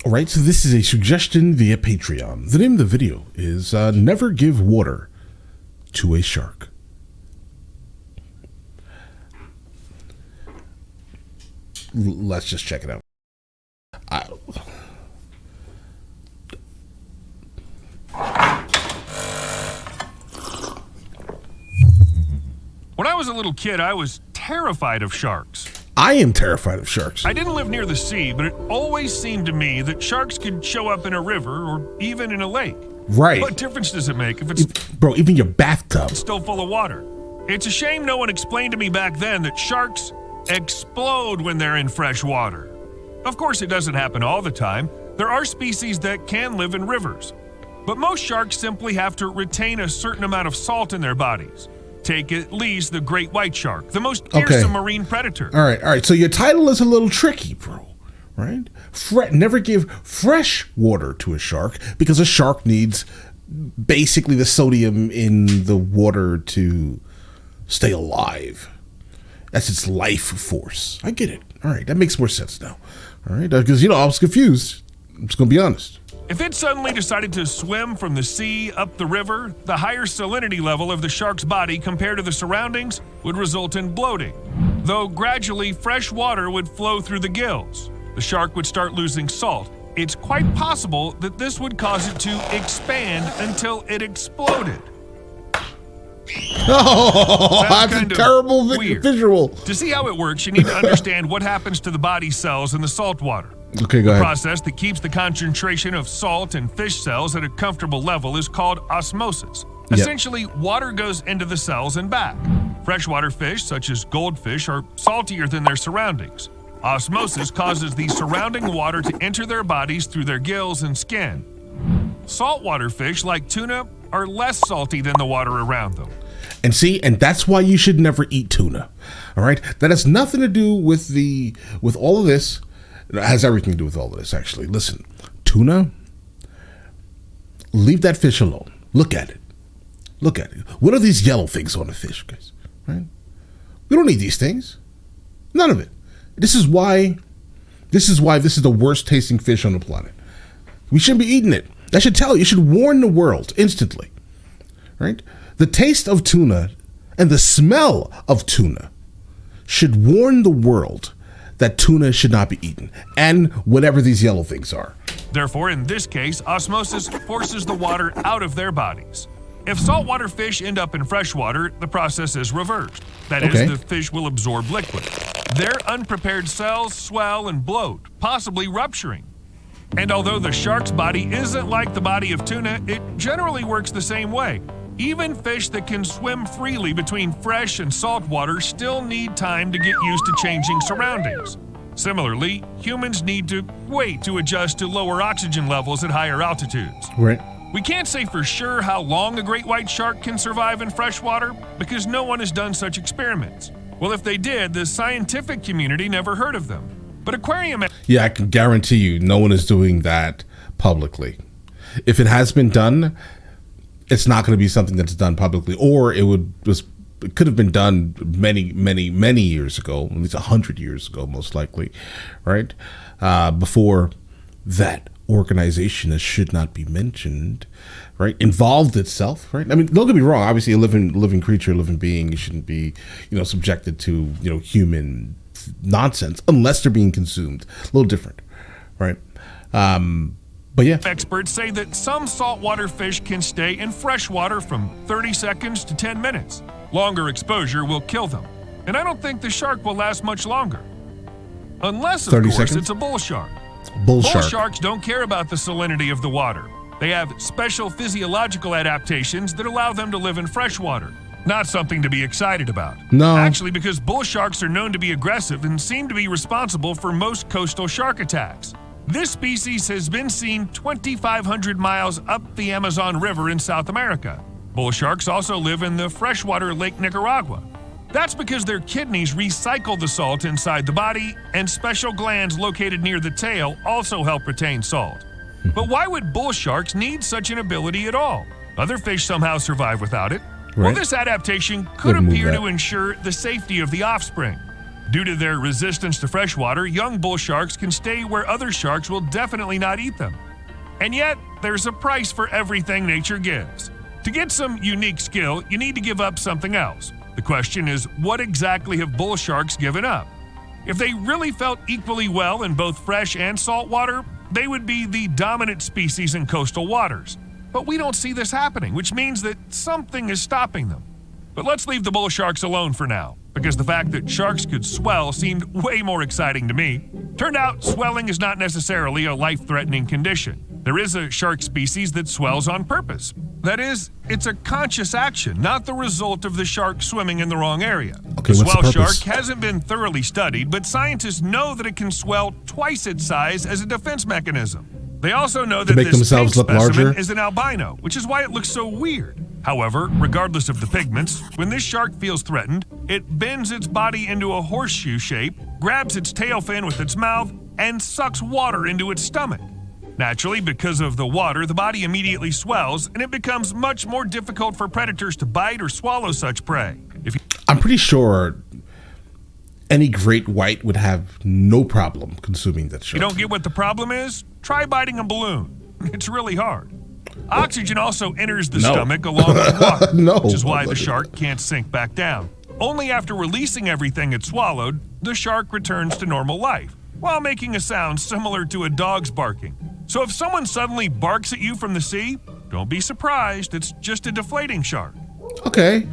All right, so this is a suggestion via Patreon. The name of the video is Never Give Water to a Shark. Let's just check it out. When I was a little kid, I was terrified of sharks. I am terrified of sharks. I didn't live near the sea, but it always seemed to me that sharks could show up in a river or even in a lake. Right. What difference does it make if it's Bro, even your bathtub. still full of water? It's a shame no one explained to me back then that sharks explode when they're in fresh water. Of course, it doesn't happen all the time. There are species that can live in rivers. But most sharks simply have to retain a certain amount of salt in their bodies. Take at least the great white shark, the most fearsome marine predator. All right. So your title is a little tricky, bro. Right? Never give fresh water to a shark because a shark needs basically the sodium in the water to stay alive. That's its life force. I get it. All right. That makes more sense now. All right. Because, I was confused. I'm just going to be honest. If it suddenly decided to swim from the sea up the river, the higher salinity level of the shark's body compared to the surroundings would result in bloating. Though gradually fresh water would flow through the gills. The shark would start losing salt. It's quite possible that this would cause it to expand until it exploded. Oh, that's a terrible visual. To see how it works, you need to understand what happens to the body cells in the salt water. Okay, go ahead. The process that keeps the concentration of salt in fish cells at a comfortable level is called osmosis. Yep. Essentially, water goes into the cells and back. Freshwater fish, such as goldfish, are saltier than their surroundings. Osmosis causes the surrounding water to enter their bodies through their gills and skin. Saltwater fish, like tuna, are less salty than the water around them. And that's why you should never eat tuna. All right? That has nothing to do with all of this. It has everything to do with all of this, actually. Listen, tuna, leave that fish alone. Look at it. What are these yellow things on the fish, guys? Right? We don't need these things. None of it. This is why this is the worst tasting fish on the planet. We shouldn't be eating it. That should tell you. You should warn the world instantly. Right? The taste of tuna and the smell of tuna should warn the world that tuna should not be eaten, and whatever these yellow things are. Therefore, in this case, osmosis forces the water out of their bodies. If saltwater fish end up in freshwater, the process is reversed. That is, the fish will absorb liquid. Their unprepared cells swell and bloat, possibly rupturing. And although the shark's body isn't like the body of tuna, it generally works the same way. Even fish that can swim freely between fresh and salt water still need time to get used to changing surroundings. Similarly, humans need to wait to adjust to lower oxygen levels at higher altitudes. Right. We can't say for sure how long a great white shark can survive in freshwater because no one has done such experiments. Well, if they did, the scientific community never heard of them. But aquarium... Yeah, I can guarantee you no one is doing that publicly. If it has been done, it's not going to be something that's done publicly, or it could have been done many years ago, at least 100 years ago, most likely, right? Before that organization that should not be mentioned, right, involved itself, right? I mean, don't get me wrong. Obviously, a living creature, a living being, shouldn't be, subjected to, human nonsense unless they're being consumed. A little different, right? But yeah. Experts say that some saltwater fish can stay in freshwater from 30 seconds to 10 minutes. Longer exposure will kill them. And I don't think the shark will last much longer. Unless, of course, seconds? It's a bull shark. Bull sharks don't care about the salinity of the water. They have special physiological adaptations that allow them to live in freshwater. Not something to be excited about. No. Actually, because bull sharks are known to be aggressive and seem to be responsible for most coastal shark attacks. This species has been seen 2,500 miles up the Amazon River in South America. Bull sharks also live in the freshwater Lake Nicaragua. That's because their kidneys recycle the salt inside the body, and special glands located near the tail also help retain salt. But why would bull sharks need such an ability at all? Other fish somehow survive without it. Right. Well, this adaptation could appear to ensure the safety of the offspring. Due to their resistance to freshwater, young bull sharks can stay where other sharks will definitely not eat them. And yet, there's a price for everything nature gives. To get some unique skill, you need to give up something else. The question is, what exactly have bull sharks given up? If they really felt equally well in both fresh and salt water, they would be the dominant species in coastal waters. But we don't see this happening, which means that something is stopping them. But let's leave the bull sharks alone for now, because the fact that sharks could swell seemed way more exciting to me. Turned out swelling is not necessarily a life-threatening condition. There is a shark species that swells on purpose. That is, it's a conscious action, not the result of the shark swimming in the wrong area. Okay, the what's swell the shark purpose? hasn't been thoroughly studied, but scientists know that it can swell twice its size as a defense mechanism. They also know that make this themselves pink look specimen larger? is an albino, which is why it looks so weird. However, regardless of the pigments, when this shark feels threatened, it bends its body into a horseshoe shape, grabs its tail fin with its mouth, and sucks water into its stomach. Naturally, because of the water, the body immediately swells, and it becomes much more difficult for predators to bite or swallow such prey. I'm pretty sure any great white would have no problem consuming that If shark. you don't get what the problem is, try biting a balloon. It's really hard. Oxygen also enters the No. stomach along with water, No. which is why the shark can't sink back down. Only after releasing everything it swallowed, the shark returns to normal life, while making a sound similar to a dog's barking. So if someone suddenly barks at you from the sea, don't be surprised, it's just a deflating shark. Okay.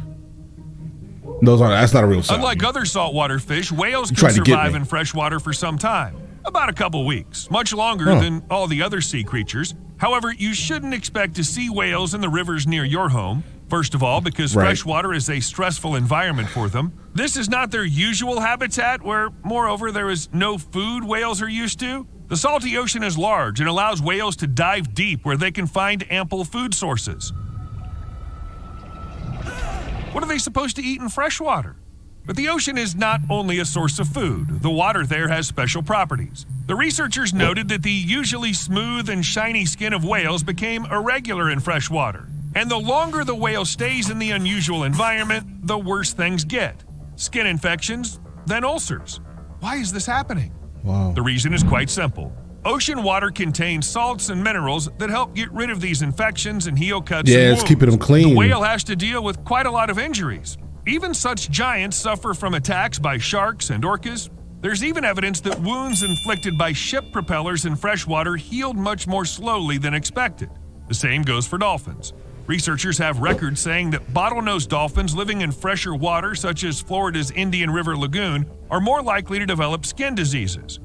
That's not a real sound. Unlike other saltwater fish, whales can tried to get survive me. in freshwater for some time, about a couple weeks, much longer than all the other sea creatures. However, you shouldn't expect to see whales in the rivers near your home. First of all, because Right. freshwater is a stressful environment for them. This is not their usual habitat where, moreover, there is no food whales are used to. The salty ocean is large and allows whales to dive deep where they can find ample food sources. What are they supposed to eat in freshwater? But the ocean is not only a source of food. The water there has special properties. The researchers noted that the usually smooth and shiny skin of whales became irregular in freshwater. And the longer the whale stays in the unusual environment, the worse things get. Skin infections, then ulcers. Why is this happening? Wow. The reason is quite simple. Ocean water contains salts and minerals that help get rid of these infections and heal cuts and Yeah, wounds. it's keeping them clean. The whale has to deal with quite a lot of injuries. Even such giants suffer from attacks by sharks and orcas. There's even evidence that wounds inflicted by ship propellers in freshwater healed much more slowly than expected. The same goes for dolphins. Researchers have records saying that bottlenose dolphins living in fresher water, such as Florida's Indian River Lagoon, are more likely to develop skin diseases.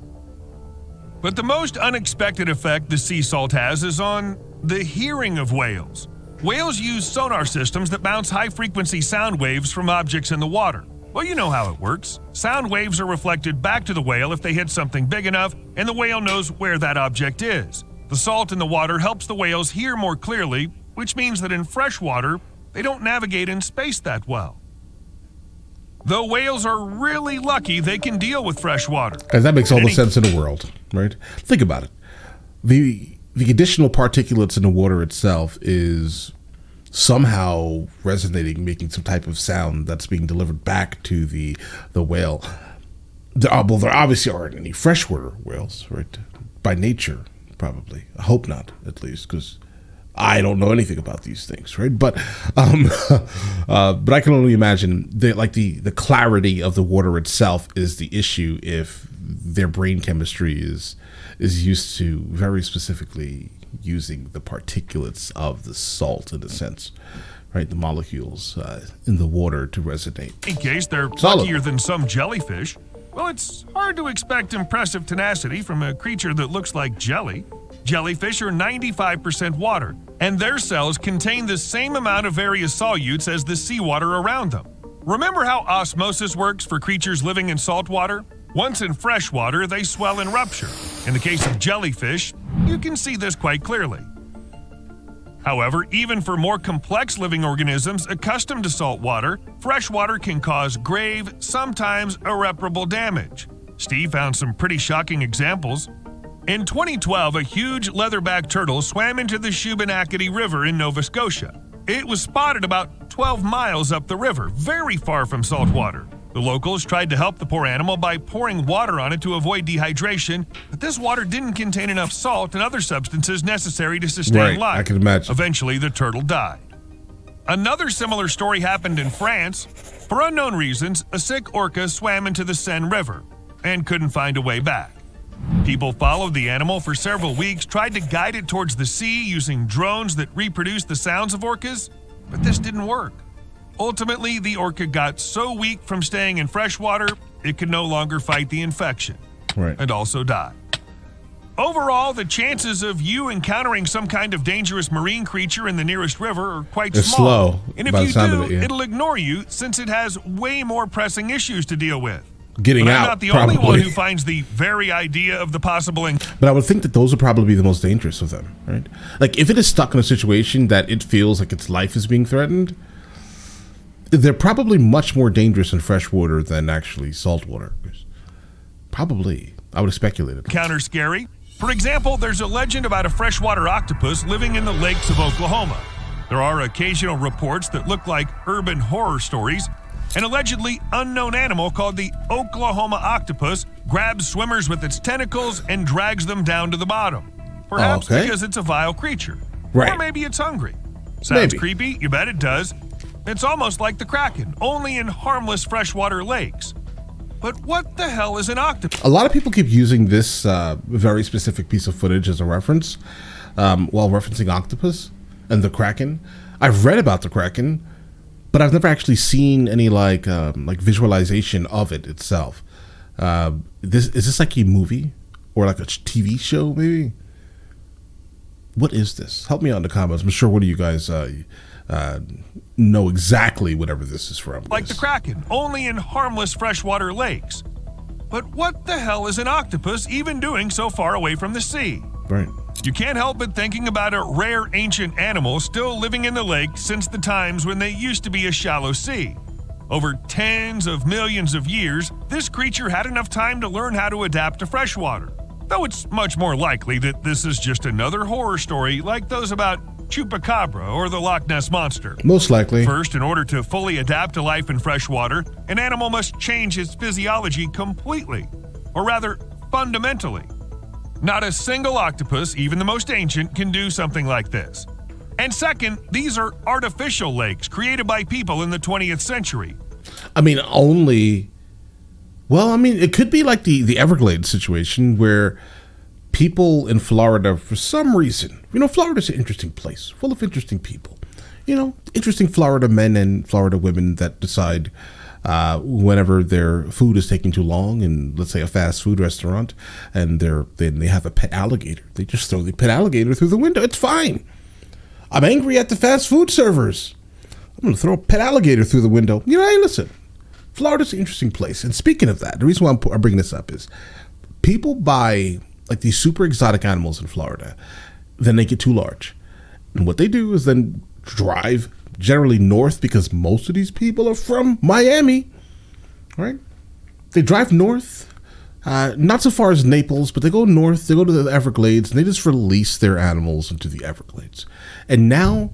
But the most unexpected effect the sea salt has is on the hearing of whales. Whales use sonar systems that bounce high-frequency sound waves from objects in the water. Well, you know how it works. Sound waves are reflected back to the whale if they hit something big enough, and the whale knows where that object is. The salt in the water helps the whales hear more clearly, which means that in freshwater, they don't navigate in space that well. Though whales are really lucky they can deal with freshwater. Guys, that makes all the sense in the world, right? Think about it. The additional particulates in the water itself is somehow resonating, making some type of sound that's being delivered back to the whale. There obviously aren't any freshwater whales, right? By nature, probably. I hope not, at least, because I don't know anything about these things, right? But but I can only imagine the clarity of the water itself is the issue if their brain chemistry is used to very specifically using the particulates of the salt, in a sense, right? The molecules in the water to resonate. In case they're Solid. luckier than some jellyfish, well, it's hard to expect impressive tenacity from a creature that looks like jelly. Jellyfish are 95% water, and their cells contain the same amount of various solutes as the seawater around them. Remember how osmosis works for creatures living in salt water? Once in fresh water, they swell and rupture. In the case of jellyfish, you can see this quite clearly. However, even for more complex living organisms accustomed to salt water, fresh water can cause grave, sometimes irreparable damage. Steve found some pretty shocking examples. In 2012, a huge leatherback turtle swam into the Shubenacadie River in Nova Scotia. It was spotted about 12 miles up the river, very far from salt water. The locals tried to help the poor animal by pouring water on it to avoid dehydration, but this water didn't contain enough salt and other substances necessary to sustain life. I can imagine. Eventually, the turtle died. Another similar story happened in France. For unknown reasons, a sick orca swam into the Seine River and couldn't find a way back. People followed the animal for several weeks, tried to guide it towards the sea using drones that reproduced the sounds of orcas, but this didn't work. Ultimately, the orca got so weak from staying in fresh water, it could no longer fight the infection and also died. Overall, the chances of you encountering some kind of dangerous marine creature in the nearest river are quite small. And if you do, it'll ignore you since it has way more pressing issues to deal with. Getting but out, I'm not the only one who finds the very idea of the possible. But I would think that those would probably be the most dangerous of them, right? Like if it is stuck in a situation that it feels like its life is being threatened, they're probably much more dangerous in fresh water than actually salt water. Probably. I would have speculated. Counter scary. For example, there's a legend about a freshwater octopus living in the lakes of Oklahoma. There are occasional reports that look like urban horror stories. An allegedly unknown animal called the Oklahoma octopus grabs swimmers with its tentacles and drags them down to the bottom. Perhaps because it's a vile creature. Or maybe it's hungry. Sounds creepy? You bet it does. It's almost like the Kraken, only in harmless freshwater lakes. But what the hell is an octopus? A lot of people keep using this very specific piece of footage as a reference while referencing octopus and the Kraken. I've read about the Kraken, but I've never actually seen any like visualization of it itself. Is this like a movie or like a TV show maybe? What is this? Help me out in the comments. I'm sure one of you guys know exactly whatever this is from. Like the Kraken, only in harmless freshwater lakes. But what the hell is an octopus even doing so far away from the sea? Right. You can't help but thinking about a rare ancient animal still living in the lake since the times when they used to be a shallow sea. Over tens of millions of years, this creature had enough time to learn how to adapt to freshwater. Though it's much more likely that this is just another horror story like those about Chupacabra or the Loch Ness Monster. Most likely. First, in order to fully adapt to life in freshwater, an animal must change its physiology completely, or rather, fundamentally. Not a single octopus, even the most ancient, can do something like this. And second, these are artificial lakes created by people in the 20th century. I mean, it could be like the Everglades situation where people in Florida, for some reason, Florida's an interesting place, full of interesting people. Interesting Florida men and Florida women that decide whenever their food is taking too long in, let's say, a fast food restaurant, and they have a pet alligator. They just throw the pet alligator through the window. It's fine. I'm angry at the fast food servers. I'm going to throw a pet alligator through the window. Hey, listen, Florida's an interesting place. And speaking of that, the reason why I'm bringing this up is people buy like these super exotic animals in Florida, then they get too large. And what they do is then drive generally north, because most of these people are from Miami, right? They drive north, not so far as Naples, but they go north, they go to the Everglades, and they just release their animals into the Everglades. And now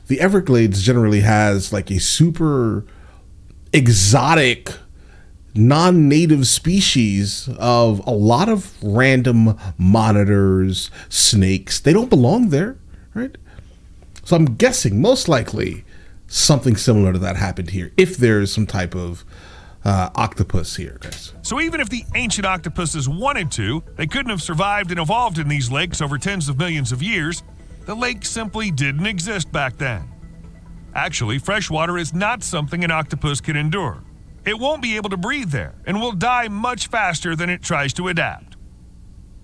the Everglades generally has like a super exotic non-native species of a lot of random monitors, snakes. They don't belong there, right? So I'm guessing most likely something similar to that happened here, if there's some type of octopus here, guys. So even if the ancient octopuses wanted to, they couldn't have survived and evolved in these lakes over tens of millions of years. The lake simply didn't exist back then. Actually, freshwater is not something an octopus can endure. It won't be able to breathe there and will die much faster than it tries to adapt.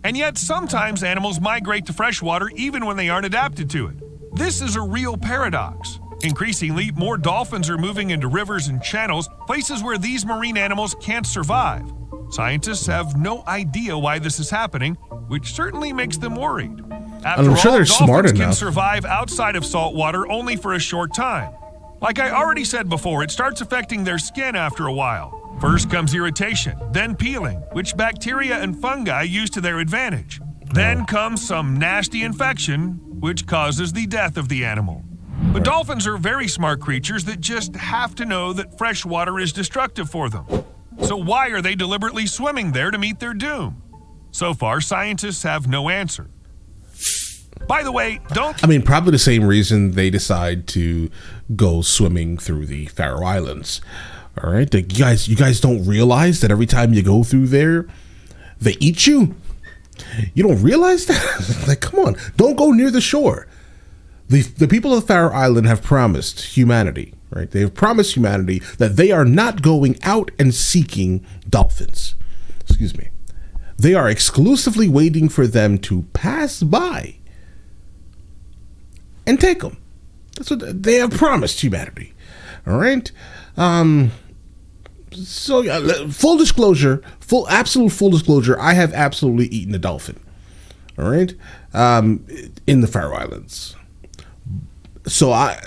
And yet sometimes animals migrate to freshwater even when they aren't adapted to it. This is a real paradox. Increasingly, more dolphins are moving into rivers and channels, places where these marine animals can't survive. Scientists have no idea why this is happening, which certainly makes them worried. After I'm sure they're smart dolphins can enough. survive outside of salt water only for a short time. Like I already said before, it starts affecting their skin after a while. First comes irritation, then peeling, which bacteria and fungi use to their advantage. Then comes some nasty infection, which causes the death of the animal. But dolphins are very smart creatures that just have to know that fresh water is destructive for them. So why are they deliberately swimming there to meet their doom? So far, scientists have no answer. By the way, probably the same reason they decide to go swimming through the Faroe Islands. All right, you guys don't realize that every time you go through there, they eat you. You don't realize that? Like, come on, don't go near the shore. The people of the Faroe Island have promised humanity, right? They have promised humanity that they are not going out and seeking dolphins. Excuse me. They are exclusively waiting for them to pass by and take them. That's what they have promised humanity. All right. So full disclosure, absolute full disclosure, I have absolutely eaten a dolphin. All right. In the Faroe Islands. So I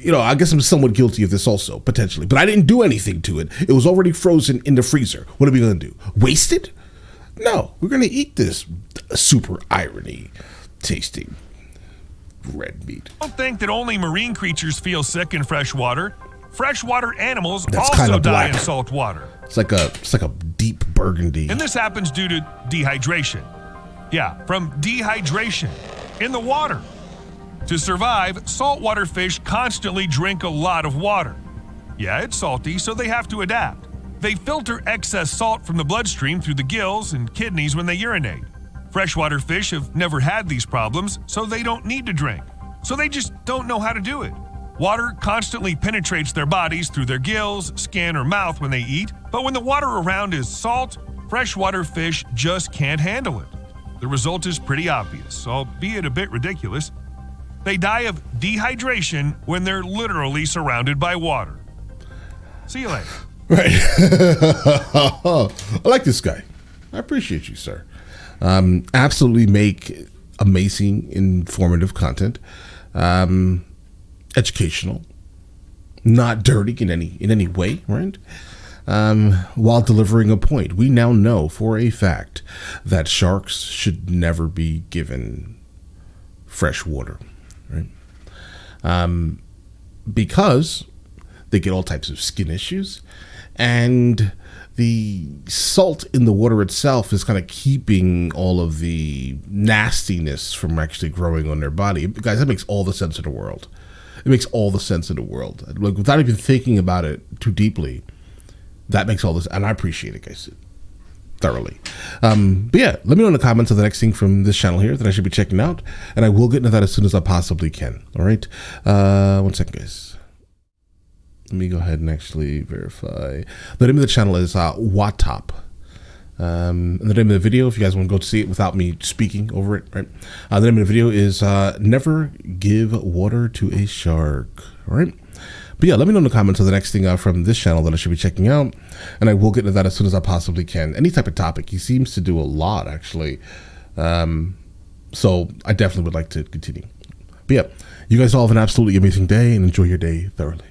guess I'm somewhat guilty of this also, potentially, but I didn't do anything to it. It was already frozen in the freezer. What are we going to do? Waste it? No, we're going to eat this super irony tasting red meat. Don't think that only marine creatures feel sick in fresh water. Freshwater animals That's also die in salt water. It's like a deep burgundy. And this happens due to dehydration. Yeah, from dehydration in the water. To survive, saltwater fish constantly drink a lot of water. Yeah, it's salty, so they have to adapt. They filter excess salt from the bloodstream through the gills and kidneys when they urinate. Freshwater fish have never had these problems, so they don't need to drink. So they just don't know how to do it. Water constantly penetrates their bodies through their gills, skin, or mouth when they eat, but when the water around is salt, freshwater fish just can't handle it. The result is pretty obvious, albeit a bit ridiculous. They die of dehydration when they're literally surrounded by water. See you later. Right. I like this guy. I appreciate you, sir. Absolutely make amazing, informative content. Educational, not dirty in any way, right? While delivering a point. We now know for a fact that sharks should never be given fresh water, right? Because they get all types of skin issues, and the salt in the water itself is kind of keeping all of the nastiness from actually growing on their body. Guys, that makes all the sense in the world. It makes all the sense in the world. Like, without even thinking about it too deeply, that makes all this, and I appreciate it, guys, thoroughly. But yeah, let me know in the comments of the next thing from this channel here that I should be checking out, and I will get into that as soon as I possibly can. All right, 1 second, guys. Let me go ahead and actually verify. The name of the channel is Watop. And the name of the video, if you guys want to go see it without me speaking over it, right? The name of the video is Never Give Water to a Shark. All right. But yeah, let me know in the comments of the next thing from this channel that I should be checking out, and I will get into that as soon as I possibly can. Any type of topic. He seems to do a lot, actually. So I definitely would like to continue. But yeah, you guys all have an absolutely amazing day and enjoy your day thoroughly.